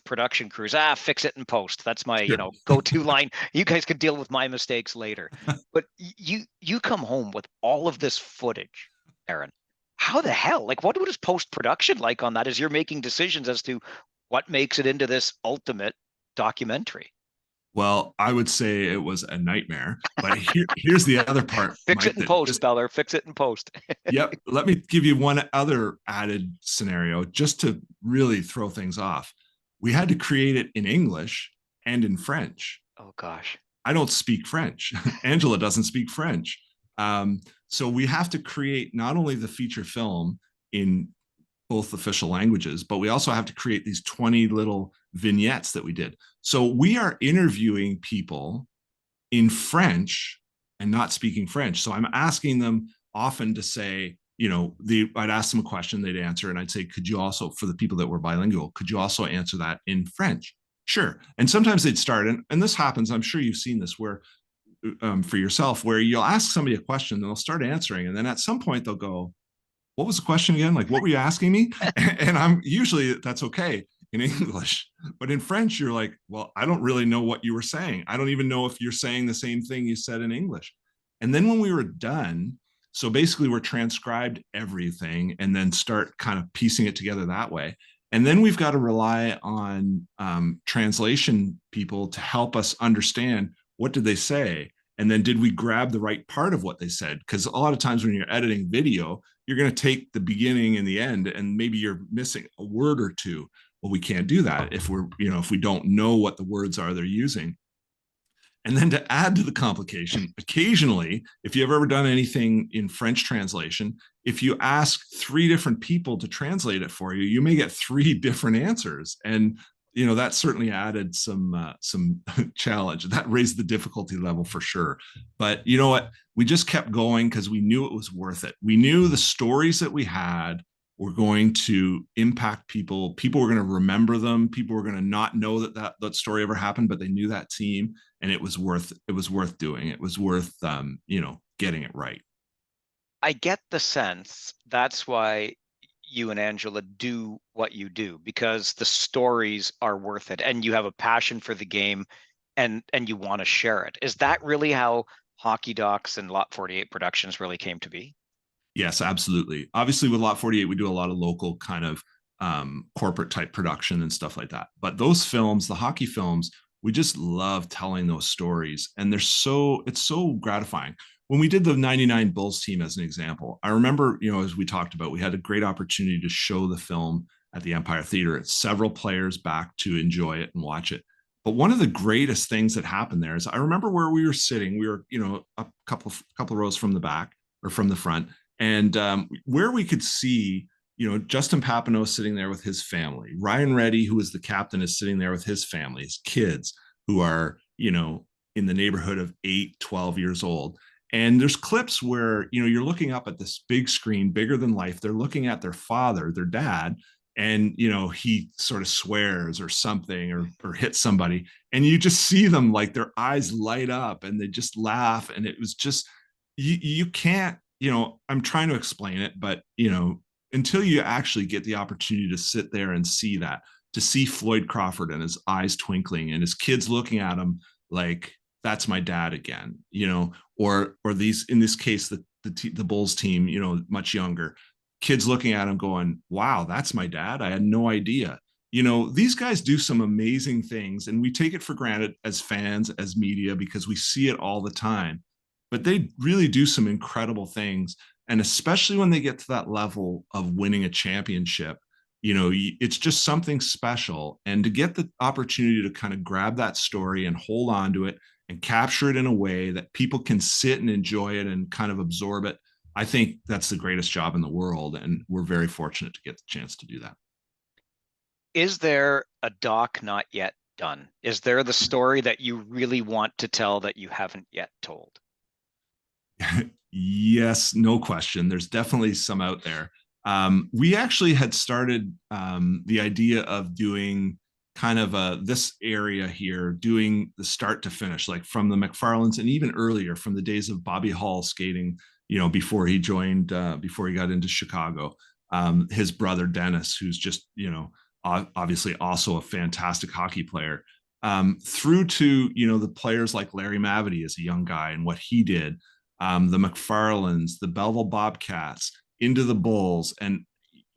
production crews, fix it in post. That's my, Sure. go-to line. You guys can deal with my mistakes later. But you come home with all of this footage, Aaron. How the hell? Like, what is post-production like on that as you're making decisions as to what makes it into this ultimate documentary? Well, I would say it was a nightmare. But here's the other part, Fix Mike, it in post, Beller. Fix it in post. yep. Let me give you one other added scenario just to really throw things off. We had to create it in English and in French. Oh, gosh. I don't speak French. Angela doesn't speak French. So we have to create not only the feature film in both official languages, but we also have to create these 20 little vignettes that we did. So we are interviewing people in French and not speaking French. So I'm asking them often to say, I'd ask them a question, they'd answer, and I'd say, could you also, for the people that were bilingual, could you also answer that in French? Sure. And sometimes they'd start, and this happens, I'm sure you've seen this, where for yourself, where you'll ask somebody a question, and they'll start answering, and then at some point they'll go, what was the question again? Like, what were you asking me? And I'm usually, that's okay in English, but in French, you're like, well, I don't really know what you were saying. I don't even know if you're saying the same thing you said in English. And then when we were done, so basically we're transcribed everything and then start kind of piecing it together that way. And then we've got to rely on translation people to help us understand, what did they say? And then did we grab the right part of what they said? Because a lot of times when you're editing video, you're going to take the beginning and the end, and maybe you're missing a word or two. Well, we can't do that if if we don't know what the words are they're using. And then to add to the complication, occasionally, if you've ever done anything in French translation, if you ask 3 different people to translate it for you, you may get 3 different answers. And that certainly added some challenge. That raised the difficulty level for sure. But you know what? We just kept going because we knew it was worth it. We knew the stories that we had were going to impact people. People were going to remember them. People were going to not know that story ever happened, but they knew that team, and it was worth doing. It was worth getting it right. I get the sense that's why you and Angela do what you do, because the stories are worth it and you have a passion for the game and you want to share it. Is that really how Hockey Docs and Lot 48 Productions really came to be? Yes, absolutely. Obviously, with Lot 48, we do a lot of local kind of corporate type production and stuff like that. But those films, the hockey films, we just love telling those stories, and it's so gratifying. When we did the 99 Bulls team as an example, I remember, as we talked about, we had a great opportunity to show the film at the Empire Theater. It's several players back to enjoy it and watch it. But one of the greatest things that happened there is I remember where we were sitting. We were, a couple rows from the back or from the front, and where we could see, Justin Papineau sitting there with his family. Ryan Reddy, who is the captain, is sitting there with his family, his kids, who are, in the neighborhood of 8, 12 years old. And there's clips where, you're looking up at this big screen, bigger than life. They're looking at their father, their dad, and he sort of swears or something or hits somebody, and you just see them, like, their eyes light up and they just laugh. And it was just, you can't, I'm trying to explain it, but until you actually get the opportunity to sit there and see that, to see Floyd Crawford and his eyes twinkling and his kids looking at him like, that's my dad again, or these, in this case, the Bulls team, much younger kids looking at him going, wow, that's my dad. I had no idea. These guys do some amazing things, and we take it for granted as fans, as media, because we see it all the time. But they really do some incredible things. And especially when they get to that level of winning a championship, it's just something special. And to get the opportunity to kind of grab that story and hold on to it and capture it in a way that people can sit and enjoy it and kind of absorb it, I think that's the greatest job in the world. And we're very fortunate to get the chance to do that. Is there a doc not yet done? Is there the story that you really want to tell that you haven't yet told? Yes, no question. There's definitely some out there. We actually had started the idea of doing kind of this area here, doing the start to finish, like from the McFarlands and even earlier, from the days of Bobby Hall skating, before he joined, before he got into Chicago. His brother Dennis, who's just, obviously also a fantastic hockey player, through to, the players like Larry Mavety as a young guy and what he did, the McFarlands, the Belleville Bobcats, into the Bulls, and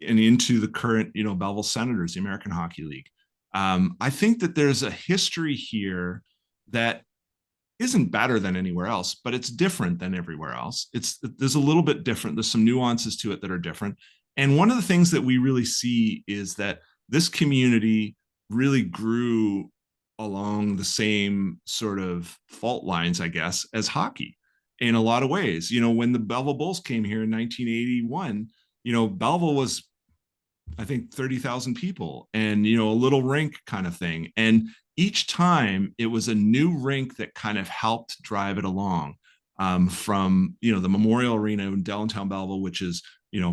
into the current, Belleville Senators, the American Hockey League. I think that there's a history here that isn't better than anywhere else, but it's different than everywhere else. There's a little bit different. There's some nuances to it that are different. And one of the things that we really see is that this community really grew along the same sort of fault lines, I guess, as hockey in a lot of ways. When the Belleville Bulls came here in 1981, Belleville was, I think, 30,000 people and, a little rink kind of thing. And each time it was a new rink that kind of helped drive it along, from, the Memorial Arena in downtown Belleville, which is,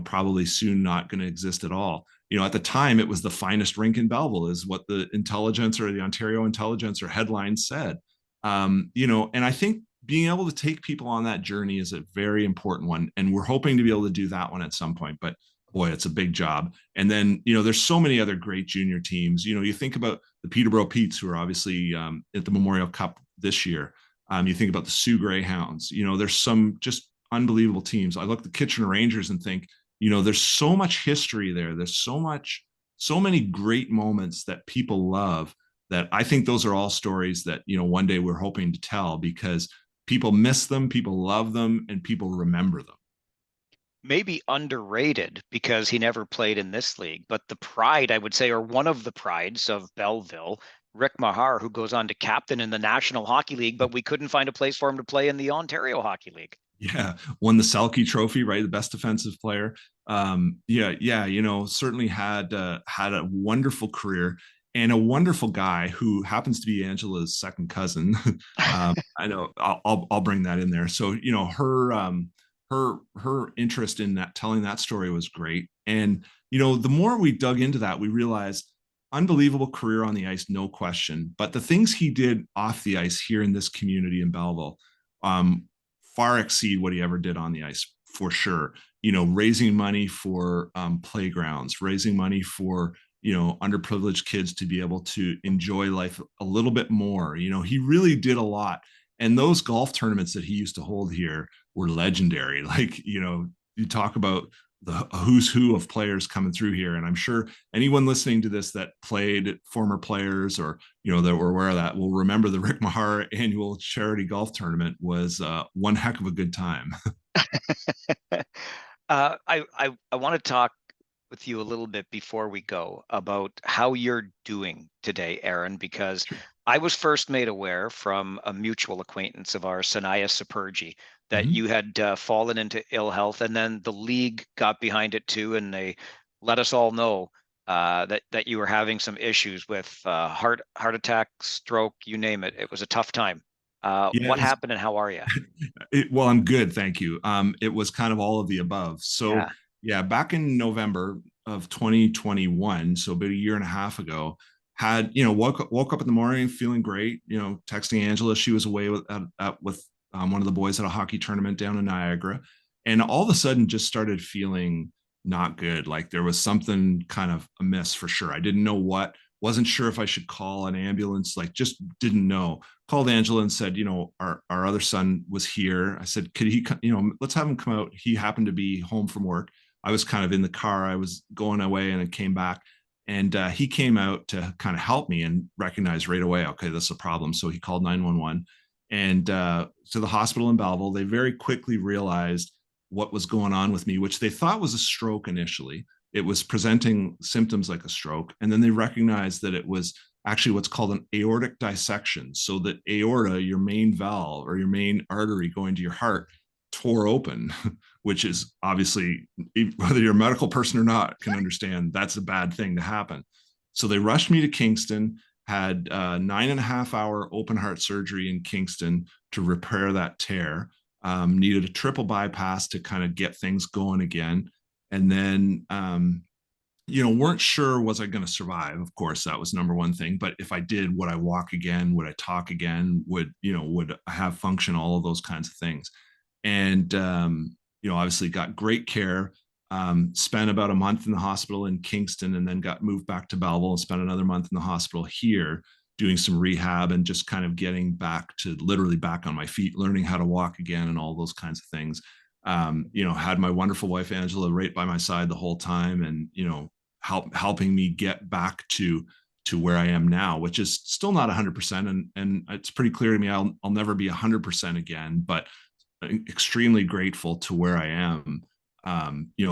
probably soon not going to exist at all. At the time, it was the finest rink in Belleville, is what the Intelligencer, or the Ontario Intelligencer headline said. And I think being able to take people on that journey is a very important one. And we're hoping to be able to do that one at some point. But boy, it's a big job. And then, there's so many other great junior teams. You think about the Peterborough Petes, who are obviously at the Memorial Cup this year. You think about the Sioux Greyhounds. There's some just unbelievable teams. I look at the Kitchener Rangers and think, there's so much history there. There's so many great moments that people love, that I think those are all stories that, one day we're hoping to tell, because people miss them, people love them, and people remember them. Maybe underrated because he never played in this league, but the pride, I would say, or one of the prides of Belleville, Rick Mahar, who goes on to captain in the National Hockey League, but we couldn't find a place for him to play in the Ontario Hockey League. Yeah, won the Selke Trophy, right? The best defensive player. Certainly had a wonderful career, and a wonderful guy who happens to be Angela's second cousin. I know I'll bring that in there. So her interest in that, telling that story, was great. And the more we dug into that, we realized unbelievable career on the ice, no question. But the things he did off the ice here in this community in Belleville far exceed what he ever did on the ice, for sure. Raising money for playgrounds, raising money for underprivileged kids to be able to enjoy life a little bit more. He really did a lot. And those golf tournaments that he used to hold here were legendary. Like, you talk about the who's who of players coming through here. And I'm sure anyone listening to this that played, former players, or, that were aware of that, will remember the Rick Mahar annual charity golf tournament was one heck of a good time. I want to talk with you a little bit before we go about how you're doing today, Aaron, because Sure. I was first made aware from a mutual acquaintance of ours, Sanaya Saperji, that Mhm. you had fallen into ill health, and then the league got behind it too, and they let us all know that you were having some issues with heart attack, stroke, you name it. It was a tough time. Yeah, What happened, and how are you? well, I'm good, thank you. It was kind of all of the above. So, Yeah. yeah, back in November of 2021, so about a year and a half ago, had woke up in the morning feeling great. Texting Angela, she was away with one of the boys at a hockey tournament down in Niagara, and all of a sudden just started feeling not good. Like there was something kind of amiss for sure. I didn't know what. Wasn't sure if I should call an ambulance. Like just didn't know. Called Angela and said, our other son was here. I said, could he, let's have him come out. He happened to be home from work. I was kind of in the car. I was going away and it came back. And he came out to kind of help me and recognize right away, okay, this is a problem. So he called 911 and to the hospital in Belleville. They very quickly realized what was going on with me, which they thought was a stroke initially. It was presenting symptoms like a stroke. And then they recognized that it was actually what's called an aortic dissection. So the aorta, your main valve or your main artery going to your heart, tore open, which is obviously, whether you're a medical person or not, can understand that's a bad thing to happen. So they rushed me to Kingston, had a 9.5 hour open heart surgery in Kingston to repair that tear. Needed a triple bypass to kind of get things going again. And then weren't sure was I going to survive. Of course, that was number one thing. But if I did, would I walk again? Would I talk again? Would I have function? All of those kinds of things. And obviously got great care. Spent about a month in the hospital in Kingston, and then got moved back to Belleville and spent another month in the hospital here, doing some rehab and just kind of getting back to literally back on my feet, learning how to walk again, and all those kinds of things. Had my wonderful wife Angela right by my side the whole time, and helping me get back to where I am now, which is still not 100%, and it's pretty clear to me I'll never be 100% again, but extremely grateful to where I am.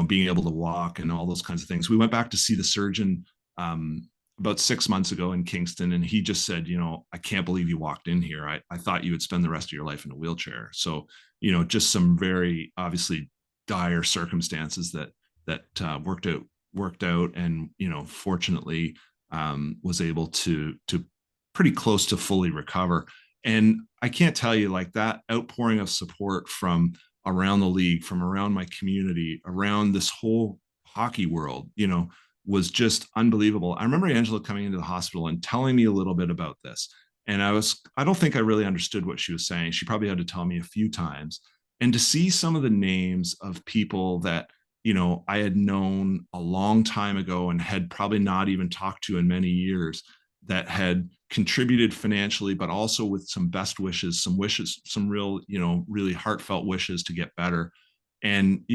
Being able to walk and all those kinds of things. We went back to see the surgeon about 6 months ago in Kingston, and he just said, I can't believe you walked in here. I thought you would spend the rest of your life in a wheelchair. So, just some very obviously dire circumstances that worked out, and fortunately was able to pretty close to fully recover. And I can't tell you, like, that outpouring of support from around the league, from around my community, around this whole hockey world, was just unbelievable. I remember Angela coming into the hospital and telling me a little bit about this. And I don't think I really understood what she was saying. She probably had to tell me a few times. And to see some of the names of people that, I had known a long time ago and had probably not even talked to in many years, that had contributed financially, but also with some best wishes, some real, really heartfelt wishes to get better. And,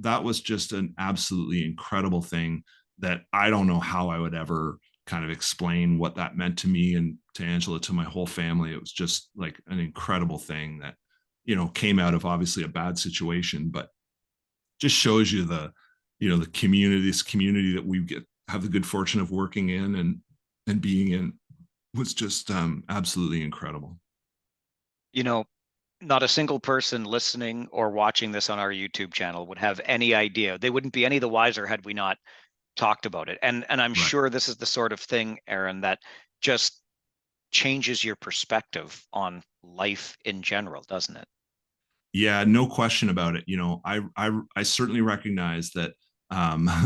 that was just an absolutely incredible thing that I don't know how I would ever kind of explain what that meant to me and to Angela, to my whole family. It was just like an incredible thing that, came out of obviously a bad situation, but just shows you the community, this community that have the good fortune of working in and being in, was just absolutely incredible. You know, not a single person listening or watching this on our YouTube channel would have any idea. They wouldn't be any the wiser had we not talked about it. And I'm Right. sure this is the sort of thing, Aaron, that just changes your perspective on life in general, doesn't it? Yeah, no question about it. I certainly recognize that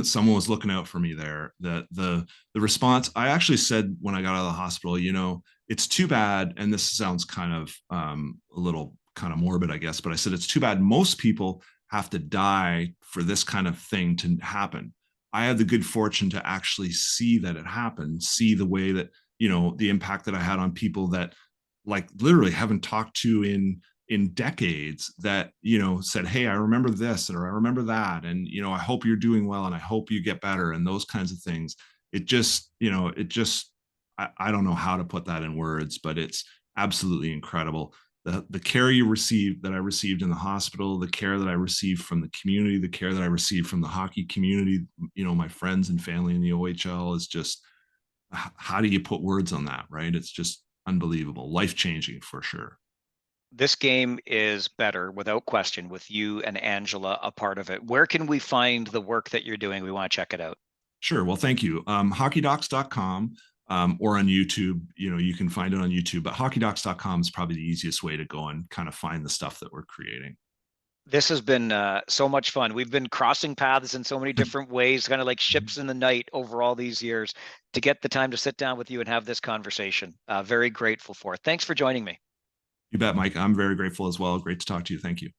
someone was looking out for me there. The response I actually said when I got out of the hospital, it's too bad, and this sounds kind of a little kind of morbid, I guess, but I said it's too bad most people have to die for this kind of thing to happen. I had the good fortune to actually see that it happened, see the way that, the impact that I had on people that, like, literally haven't talked to in decades, that said, hey, I remember this or I remember that, and I hope you're doing well and I hope you get better, and those kinds of things. It just I don't know how to put that in words, but it's absolutely incredible. the care you receive that I received in the hospital, the care that I received from the community, the care that I received from the hockey community, my friends and family in the OHL is just, how do you put words on that, right? It's just unbelievable, life-changing for sure. This game is better without question with you and Angela a part of it. Where can we find the work that you're doing? We want to check it out. Sure. Well, thank you. Hockeydocs.com, or on YouTube. You can find it on YouTube, but hockeydocs.com is probably the easiest way to go and kind of find the stuff that we're creating. This has been so much fun. We've been crossing paths in so many different ways, kind of like ships in the night over all these years. To get the time to sit down with you and have this conversation, very grateful for it. Thanks for joining me. You bet, Mike. I'm very grateful as well. Great to talk to you. Thank you.